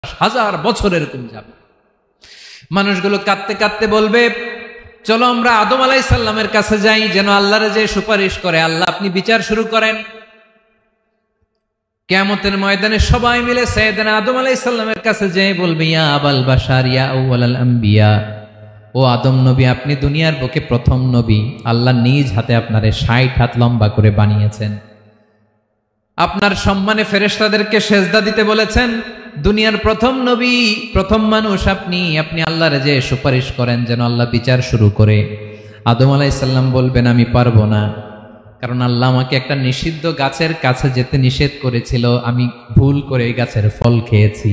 হাজার বছর এরকম যাবে। মানুষগুলো কাঁদতে কাঁদতে বলবে, চলো আমরা আদম আলাইহিস সালামের কাছে যাই, যেন আল্লাহর যে সুপারিশ করে, আল্লাহ আপনি বিচার শুরু করেন। কিয়ামতের ময়দানে সবাই মিলে সাইয়েদনা আদম আলাইহিস সালামের কাছে যেয়ে বলবে, ইয়া আবাল বাশার ইয়া আউয়ালাল আম্বিয়া, ও আদম নবী, আপনি দুনিয়ার বুকে প্রথম নবী। আল্লাহ নিজ হাতে আপনারে 60 হাত লম্বা করে বানিয়েছেন, আপনার সম্মানে ফেরেশতাদেরকে সেজদা দিতে বলেছেন। দুনিয়ার প্রথম নবী, প্রথম মানুষ আপনি আল্লাহর যে সুপারিশ করেন যেন আল্লাহ বিচার শুরু করে। আদম আলাইহিস সালাম বলবেন, আমি পারবো না, কারণ আল্লাহ আমাকে একটা নিষিদ্ধ গাছের কাছে যেতে নিষেধ করেছিল, আমি ভুল করে এই গাছের ফল খেয়েছি।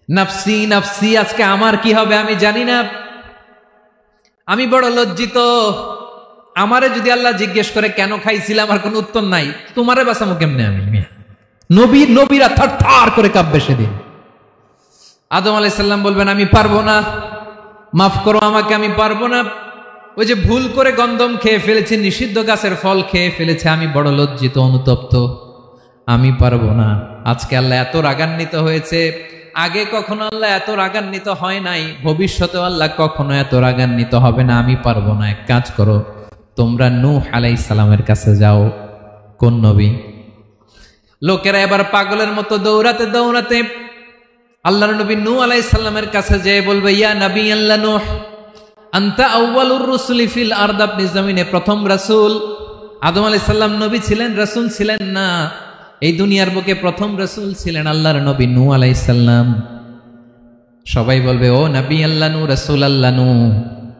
নাফসি নাফসি, আজকে আমার কি হবে আমি জানি না, আমি বড় লজ্জিত। আমারে যদি আল্লাহ জিজ্ঞেস করে কেন খাইছিলাম, আমার কোনো উত্তর নাই, তোমারে বাঁচামো কেমনে আমি? নবীরা থার থার করে কাঁপবে সেদিন। আদম আলাইহিস সালাম বলবেন, আমি পারবো না, মাফ করো আমাকে, আমি পারবো না। ওই যে ভুল করে গন্ধম খেয়ে ফেলেছি, নিষিদ্ধ গাছের ফল খেয়ে ফেলেছে, আমি বড় লজ্জিত, অনুতপ্ত, আমি পারবো না। আজকে আল্লাহ এত রাগান্বিত হয়েছে, আগে কখনো আল্লাহ এত রাগান্বিত হয় নাই, ভবিষ্যতেও আল্লাহ কখনো এত রাগান্বিত হবে না। আমি পারবো না, এক কাজ করো, তোমরা নূহ আলাইহিস সালামের কাছে যাও। কোন নবী? লোকেরা এবার পাগলের মতো দৌড়াতে দৌড়াতে আল্লাহর নবী নূহ আলাইহিস সালামের কাছে যেয়ে বলবে, ইয়া নবী আল্লাহ নূহ, আনতা আউয়ালুর রুসুলি ফিল আরদ, আপনি জমিনে প্রথম রাসূল। আদম আলাইহিস সালাম নবী ছিলেন, রাসূল ছিলেন না, এই দুনিয়ার বুকে প্রথম রাসূল ছিলেন আল্লাহর নবী নূহ আলাইহিস সালাম। সবাই বলবে, ও নবী আল্লাহ নূহ, রাসূল আল্লাহ নূহ,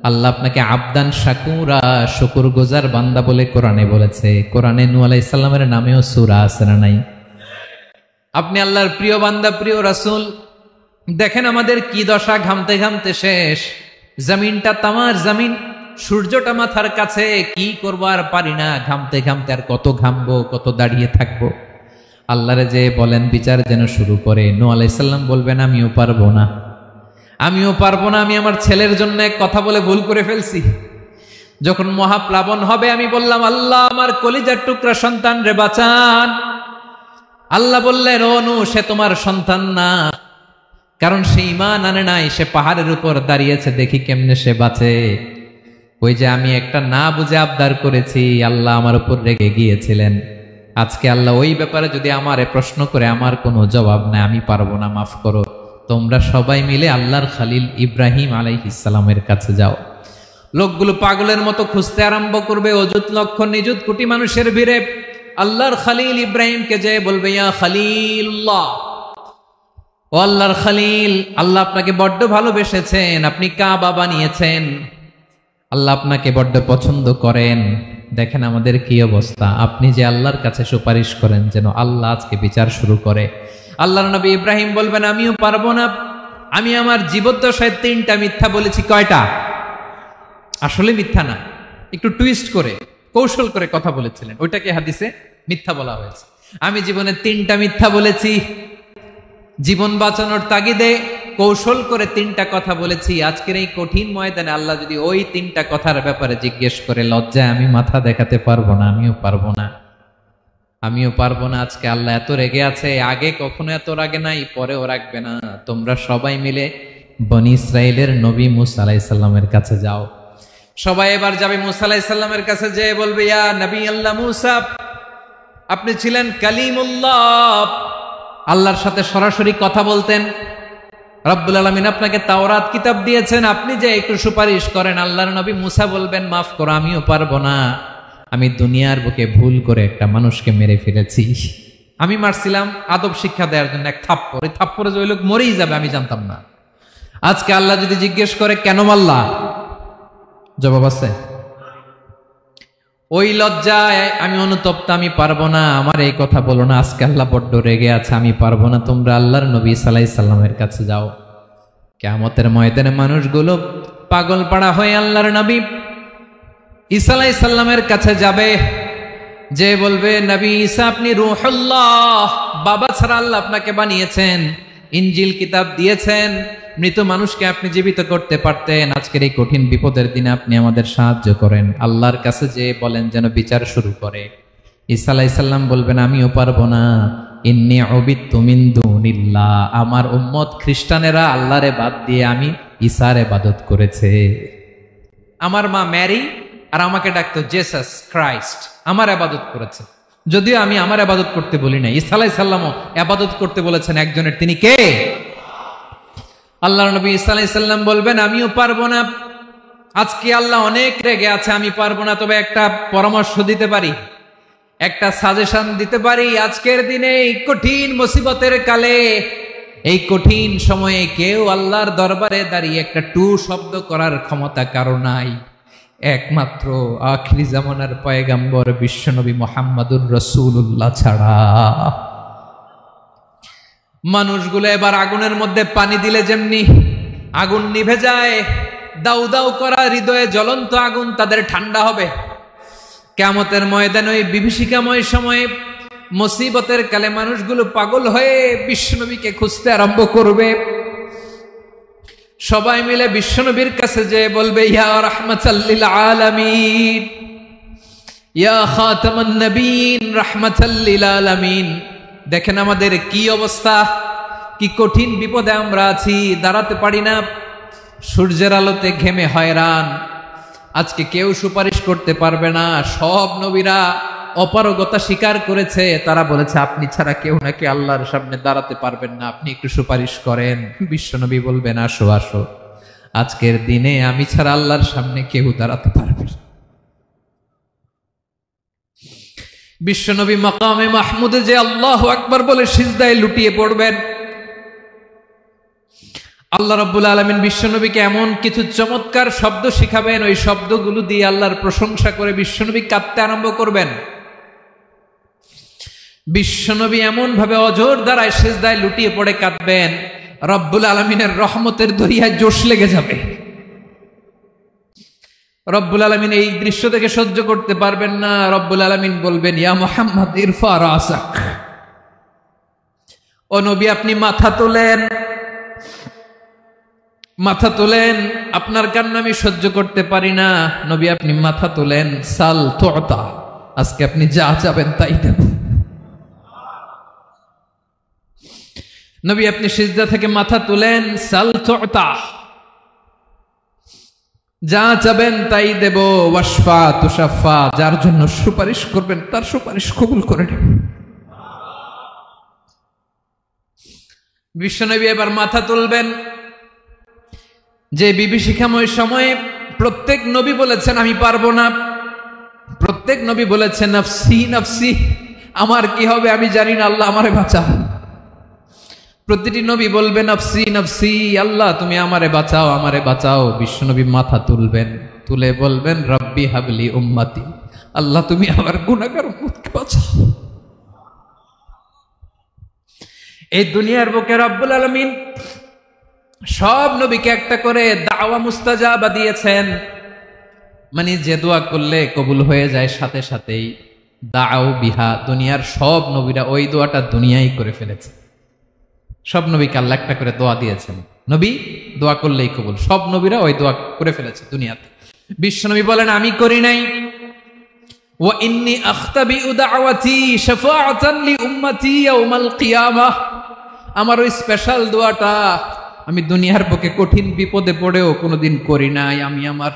আল্লাহ আপনাকে আবদান শাকুরা, শুকরগুজার বান্দা বলে কোরআনে বলেছে। কোরআনে নূহ আলাইহিস সালামের নামেও সূরা আছে না নাই? আপনি আল্লাহর প্রিয় বান্দা, প্রিয় রাসূল। দেখেন আমাদের কি দশা, ঘামতে ঘামতে শেষ, জমিনটা তামার জমিন, সূর্যটা মাথার কাছে, কি করবো আর পারি না, ঘামতে ঘামতে আর কত ঘামবো, কত দাঁড়িয়ে থাকবো। আল্লাহরে যে বলেন বিচার যেন শুরু করে। নূহ আলাইহিস সালাম বলবেন, আমিও পারবো না, আমিও পারবো না, আমি আমার ছেলের জন্য এক কথা বলে ভুল করে ফেলছি। যখন মহাপ্লাবন হবে আমি বললাম, আল্লাহ আমার কলিজার টুকরা সন্তান রে বাঁচান। আল্লাহ বললেন, ও নূহ, সে তোমার সন্তান না, কারণ সে ঈমান আনে নাই, সে পাহাড়ের উপর দাঁড়িয়েছে, দেখি কেমনে সে বাঁচে। ওই যে আমি একটা না বুঝে আবদার করেছি, আল্লাহ আমার উপর রেগে গিয়েছিলেন। আজকে আল্লাহ ওই ব্যাপারে যদি আমারে প্রশ্ন করে, আমার কোনো জবাব নাই, আমি পারবো না, মাফ করো। তোমরা সবাই মিলে আল্লাহর খালিল ইব্রাহিম আলাইহিস সালামের কাছে যাও। লোকগুলো পাগলের মতো খুঁজতে আরম্ভ করবে, অযুত লক্ষ নিযুত কোটি মানুষের ভিড়ে আল্লাহর খালিল ইব্রাহিমকে যে বলবে, ইয়া খালিলুল্লাহ, ও আল্লাহর খালিল, আল্লাহ আপনাকে বড্ড ভালোবেসেছেন, আপনি কাবা বানিয়েছেন, আল্লাহ আপনাকে বড্ড পছন্দ করেন। দেখেন আমাদের কি অবস্থা, আপনি যে আল্লাহর কাছে সুপারিশ করেন যেন আল্লাহ আজকে বিচার শুরু করে। আল্লাহর নবী ইব্রাহিম বলবেন, আমিও পারবো না, আমি আমার জীবদ্দশায় 3টা মিথ্যা বলেছি। কয়টা? আসলে মিথ্যা না, একটু টুইস্ট করে কৌশল করে কথা বলেছিলেন, ওইটাকে হাদিসে মিথ্যা বলা হয়েছে। আমি জীবনে 3টা মিথ্যা বলেছি, জীবন বাঁচানোর তাগিদে কৌশল করে 3টা কথা বলেছি। আজকের এই কঠিন ময়দানে আল্লাহ যদি ওই 3টা কথার ব্যাপারে জিজ্ঞেস করে, লজ্জায় আমি মাথা দেখাতে পারবো না, আমিও পারবো না, আমিও পারবো না। আজকে আল্লাহ এত রেগে আছে, আগে কখনো এত রাগে নাই, পরেও রাখবে না। তোমরা সবাই মিলে বনি ইসরাইলের নবী মূসা আলাইহিস সালামের কাছে যাও। সবাই এবার যাবে মূসা আলাইহিস সালামের কাছে, যেয়ে বলবে, ইয়া নবী আল্লাহ মূসা, আপনি ছিলেন কালিমুল্লাহ, আল্লাহর সাথে সরাসরি কথা বলতেন, রব্বুল আলামিন আপনাকে তাওরাত কিতাব দিয়েছেন, আপনি যে একটু সুপারিশ করেন। আল্লাহর নবী মূসা বলবেন, মাফ করো, আমিও পারবো না, আমি দুনিয়ার বুকে ভুল করে একটা মানুষকে মেরে ফেলেছি। আমি মারছিলাম আদব শিক্ষা দেওয়ার জন্য এক থাপ্পড়, এই থাপ্পড়ে যে ওই লোক মরেই যাবে আমি জানতাম না। আজকে আল্লাহ যদি জিজ্ঞেস করে কেন মারলা, জবাব আছে? ওই লজ্জায় আমি অনুতপ্ত, আমি পারবো না, আমার এই কথা বলো না। আজকে আল্লাহ বড্ড রেগে আছে, আমি পারবো না। তোমরা আল্লাহর নবী ঈসা আলাইহিস সালামের কাছে যাও। কিয়ামতের ময়দানে মানুষগুলো পাগল পাড়া হয়ে আল্লাহর নবী ঈসা আলাইহিস সালামের কাছে যাবে, যে বলবে, নবী ঈসা আপনি রূহুল্লাহ, বাবা ছাড়া আল্লাহ আপনাকে বানিয়েছেন, ইনজিল কিতাব দিয়েছেন, মৃত মানুষকে আপনি জীবিত করতে পারতেন। আজকের এই কঠিন বিপদের দিনে আপনি আমাদের সাহায্য করেন। আল্লাহর কাছে যে বলেন যেন বিচার শুরু করে। ঈসা আলাইহিস সালাম বলবেন, আমিও পারবো না, ইন্নী উবিদতু মিন দুনিল্লাহ, আমার উম্মত খ্রিস্টানেরা আল্লাহরে বাদ দিয়ে আমি ঈসার ইবাদত করেছে। আমার মা ম্যারি আর আমাকে ডাকতো জেসাস ক্রাইস্ট, আমার ইবাদত করেছে। যদিও আমি আমার ইবাদত করতে বলি না, ঈসা আলাইহিস সালামও ইবাদত করতে বলেছেন একজনের, তিনি কে? আল্লাহর নবী ঈসা আলাইহিস সালাম বলবেন আমিও পারবো না, আজকে আল্লাহ অনেক রেগে আছে, আমি পারবো না, তবে একটা পরামর্শ দিতে পারি, একটা সাজেশন দিতে পারি। আজকের দিনে এই কঠিন মুসিবতের কালে, এই কঠিন সময়ে কেউ আল্লাহর দরবারে দাঁড়িয়ে একটা টু শব্দ করার ক্ষমতা কারো নাই, একমাত্র আখিরি জামানার পয়গাম্বর বিশ্বনবী মুহাম্মদুর রাসূলুল্লাহ ছাড়া। মানুষগুলো এবার আগুনের মধ্যে পানি দিলে যেমনি আগুন নিভে যায়, দাউ দাউ করা হৃদয়ে জ্বলন্ত আগুন তাদের ঠান্ডা হবে, কিয়ামতের ময়দানে ওই বিভীষিকাময় সময়ে মুসিবতের কালে মানুষগুলো পাগল হয়ে বিশ্বনবীকে খুঁজতে আরম্ভ করবে। সবাই মিলে বিশ্বনবীর কাছে যে বলবে ইয়া রাহমাতাল লিল আলামিন, ইয়া খাতামান নবীন, রাহমাতাল লিল আলামিন। দেখেন আমাদের কি অবস্থা, কি কঠিন বিপদে আমরা আছি, দাঁড়াতে পারি না, সূর্যের আলোতে ঘেমে হয়রান। আজকে কেউ সুপারিশ করতে পারবে না, সব নবীরা অপারগতা স্বীকার করেছে, তারা বলেছে আপনি ছাড়া কেউ নাকি আল্লাহর সামনে দাঁড়াতে পারবেন না, আপনি একটু সুপারিশ করেন। বিশ্বনবী বলবেন আসো আসো, আজকের দিনে আমি ছাড়া আল্লাহর সামনে কেউ দাঁড়াতে পারবে না। বিশ্বনবী মাকামে মাহমুদে যে আল্লাহু আকবার বলে সিজদায় লুটিয়ে পড়বেন, আল্লাহ রাব্বুল আলামিন বিশ্বনবীকে এমন কিছু চমৎকার শব্দ শিখাবেন, ওই শব্দগুলো দিয়ে আল্লাহর প্রশংসা করে বিশ্বনবী কাঁদতে আরম্ভ করবেন। বিশ্বনবী এমন ভাবে অজর দ্বারায় সিজদায় লুটিয়ে পড়ে কাঁদবেন, রব্বুল আলামিনের রহমতের দরিয়ায় জোশ লেগে যাবে। রব্বুল আলামিন এই দৃশ্য থেকে সহ্য করতে পারবেন না, রব্বুল আলামিন বলবেন ইয়া মুহাম্মদ ইরফা রাসাক, ও নবী আপনি মাথা তোলেন, মাথা তোলেন, আপনার কান্না আমি সহ্য করতে পারি না। নবী আপনি মাথা তোলেন, সাল তুতা, আজকে আপনি যা চাবেন তাই দেব। নবী আপনি সিজদা থেকে মাথা তুলেন, সাল তুতা, যা চাবেন তাই দেব। ওয়াশফা তুশাফা, যার জন্য সুপারিশ করবেন তার সুপারিশ কবুল করে নেব। বিশ্বনবী এবার মাথা তুলবেন। যে বিভীষিকাময় সময়ে প্রত্যেক নবী বলেছেন আমি পারবো না, প্রত্যেক নবী বলেছেন নফসি নফসি, আমার কি হবে আমি জানি না, আল্লাহ আমারে বাঁচাও। প্রতিটি নবী বলবেন নফসি নফসি, আল্লাহ তুমি আমারে বাঁচাও আমারে বাঁচাও। বিশ্বনবী মাথা তুলবেন, তুলে বলবেন রব্বি হাবলি উম্মতি, আল্লাহ তুমি আমার গুনাহগার উম্মতকে বাঁচাও। এই দুনিয়ার বুকে রব্বুল আলামিন সব নবীকে একটা করে দাওয়া মুস্তাজাবা দিয়েছেন, মানে যে দোয়া করলে কবুল হয়ে যায় সাথে সাথেই। দাও বিহা, দুনিয়ার সব নবীরা ওই দোয়াটা দুনিয়ায় করে ফেলেছে। সব নবীকে আল্লাহ একটা করে দোয়া দিয়েছেন, নবী দোয়া করলেই কবুল, সব নবীরা ওই দোয়া করে ফেলেছে দুনিয়াতে। বিশ্বনবী বলেন আমি করি নাই। ওয়া ইন্নী আখতাবিউ দাওয়াতি শাফাআতান লি উম্মতি ইয়াউমাল কিয়ামাহ, আমার ওই স্পেশাল দোয়াটা আমি দুনিয়ার বুকে কঠিন বিপদে পড়েও কোনোদিন করি নাই। আমি আমার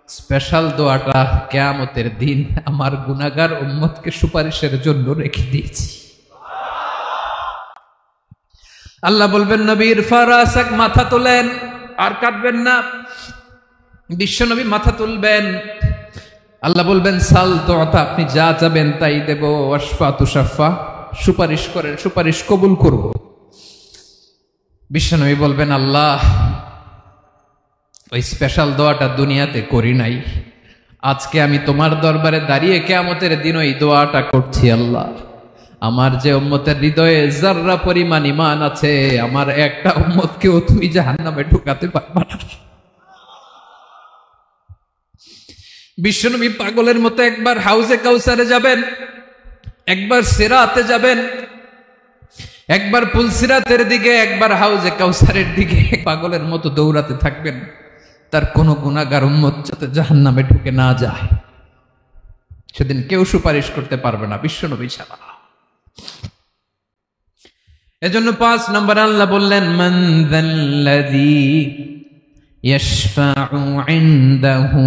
স্পেশাল দোয়াটা কিয়ামতের দিন আমার গুনাহগার উম্মতকে সুপারিশের জন্য রেখে দিয়েছি। আল্লাহ বলবেন নবীর ফারাসাক, মাথা তোলেন, আর কাটবেন না। বিশ্বনবী মাথা তুলবেন, আল্লাহ বলবেন সাল তুতা, আপনি যা চাবেন তাই দেব। ওয়াশফা তুশাফা, সুপারিশ করেন সুপারিশ কবুল করব। বিশ্বনবী বলবেন আল্লাহ ওই স্পেশাল দোয়াটা দুনিয়াতে করি নাই, আজকে আমি তোমার দরবারে দাঁড়িয়ে কিয়ামতের দিন ওই দোয়াটা করছি। আল্লাহ আমার যে উম্মতের হৃদয়ে যাররা পরিমাণ ঈমান আছে, আমার একটা উম্মতকেও তুমি জাহান্নামে ঢুকাতে পারবা না। বিশ্বনবী পাগলের মতো একবার হাউজে কাউসারে যাবেন, একবার সিরাতে যাবেন, একবার পুলসিরাতের দিকে, একবার হাউজে কাউসারের দিকে, পাগলের মতো দৌড়াতে থাকবেন, তার কোনো গুনাহগার উম্মত যাতে জাহান্নামে ঢুকে না যায়। সেদিন কেউ সুপারিশ করতে পারবে না বিশ্বনবী ছাড়া। এজন্য ৫ নম্বর আল্লাহ বললেন মান যাল্লাযী ইয়াশফাউ ইনদাহু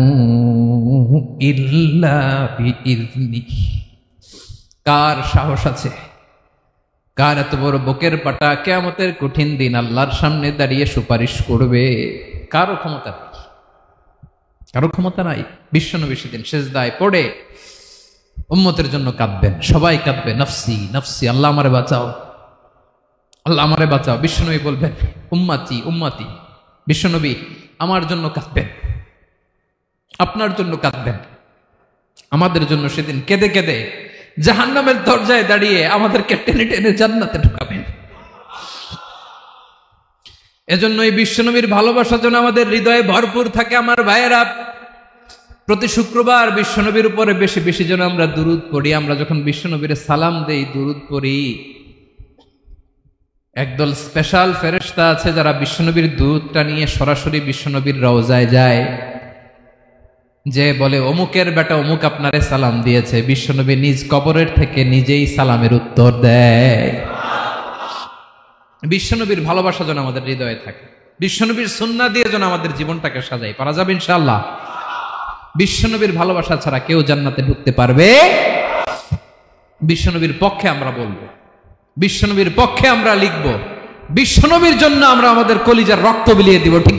ইল্লা বিইযনিহি। কার সাহস আছে, কার এত বড় বুকের পাটা কিয়ামতের কঠিন দিন আল্লাহর সামনে দাঁড়িয়ে সুপারিশ করবে? কারো ক্ষমতা নেই, কারো ক্ষমতা নাই। বিশ্বনবী সেদিন সেজদায় পড়ে উম্মতের জন্য কাঁদবেন, সবাই কাঁদবে, নফসি নফসি, আল্লাহ আমারে বাঁচাও, আল্লাহ আমারে বাঁচাও। বিশ্বনবী বলবেন উম্মতি উম্মতি। বিশ্বনবী আমার জন্য কাঁদবেন, আপনার জন্য কাঁদবেন, আমাদের জন্য সেদিন কেঁদে কেঁদে জাহান্নামের দরজায় দাঁড়িয়ে আমাদেরকে টেনে টেনে জান্নাতে ঢুকাবেন। এজন্য এই বিশ্বনবীর ভালোবাসা যেন আমাদের হৃদয়ে ভরপুর থাকে। আমার ভাইয়েরা, প্রতি শুক্রবার বিশ্বনবীর উপরে বেশি বেশি যেন আমরা দুরূদ পড়ি। আমরা যখন বিশ্বনবীর সালাম দেই, দুরূদ পড়ি, একদল স্পেশাল ফেরেশতা আছে যারা বিশ্বনবীর দুরূদটা নিয়ে সরাসরি বিশ্বনবীর রওজায় যায়, যে বলে অমুকের বেটা অমুক আপনারে সালাম দিয়েছে। বিশ্বনবী নিজ কবরের থেকে নিজেই সালামের উত্তর দেয়। বিশ্বনবীর ভালোবাসা যেন আমাদের হৃদয়ে থাকে, বিশ্বনবীর সুন্নাহ দিয়ে যেন আমাদের জীবনটাকে সাজাই। পারা যাবে ইনশাআল্লাহ? বিশ্বনবীর ভালোবাসা ছাড়া কেউ জান্নাতে ঢুকতে পারবে? বিশ্বনবীর পক্ষে আমরা বলবো, বিশ্বনবীর পক্ষে আমরা লিখবো, বিশ্বনবীর জন্য আমরা আমাদের কলিজার রক্ত বিলিয়ে দিব। ঠিক